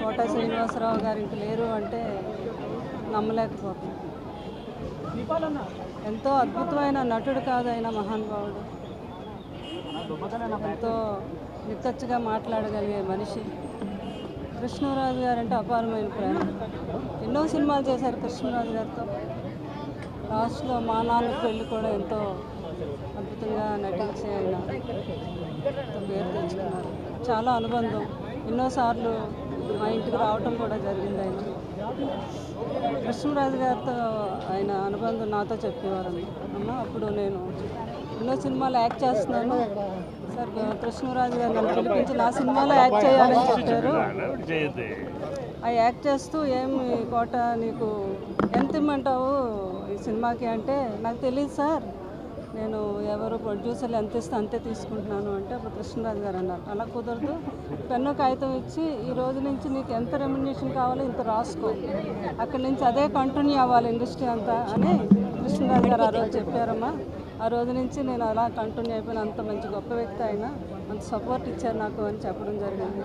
కోట శ్రీనివాసరావు గారు ఇంక లేరు అంటే నమ్మలేకపోతున్నాం. ఎంతో అద్భుతమైన నటుడు కాదు ఆయన, మహానుభావుడు. ఎంతో నిక్కచ్చిగా మాట్లాడగలిగే మనిషి. కృష్ణరాజు గారు అంటే అపారమైన ప్రేమ. ఎన్నో సినిమాలు చేశారు కృష్ణరాజు గారితో. లాస్ట్లో మా నాన్న పెళ్ళి కూడా ఎంతో అద్భుతంగా నటించి ఆయన ఎంతో పేరు తెచ్చుకున్నారు. చాలా అనుబంధం. ఎన్నోసార్లు మా ఇంటికి రావటం కూడా జరిగింది ఆయన. కృష్ణరాజు గారితో ఆయన అనుబంధం నాతో చెప్పేవారు. అమ్మ అప్పుడు నేను ఎన్నో సినిమాలు యాక్ట్ చేస్తున్నాను సార్, కృష్ణరాజు గారు నన్ను పిలిపించి నా సినిమాలో యాక్ట్ చేయాలని చెప్పారు. ఆ యాక్ట్ చేస్తూ ఏమి కోట నీకు ఎంత ఇమ్మంటావు ఈ సినిమాకి అంటే, నాకు తెలియదు సార్, నేను ఎవరు ప్రొడ్యూసర్లు ఎంత ఇస్తే అంతే తీసుకుంటున్నాను అంటే, అప్పుడు కృష్ణరాజు గారు అన్నారు, అలా కుదరదు, పెన్ను కాగితం ఇచ్చి ఈ రోజు నుంచి నీకు ఎంత రెమ్యునరేషన్ కావాలో ఇంత రాసుకో, అక్కడి నుంచి అదే కంటిన్యూ అవ్వాలి ఇండస్ట్రీ అంతా అని కృష్ణరాజు గారు ఆ రోజు చెప్పారమ్మా. ఆ రోజు నుంచి నేను అలా కంటిన్యూ అయిపోయిన. అంత మంచి గొప్ప వ్యక్తి ఆయన, అంత సపోర్ట్ ఇచ్చారు నాకు అని చెప్పడం జరిగింది.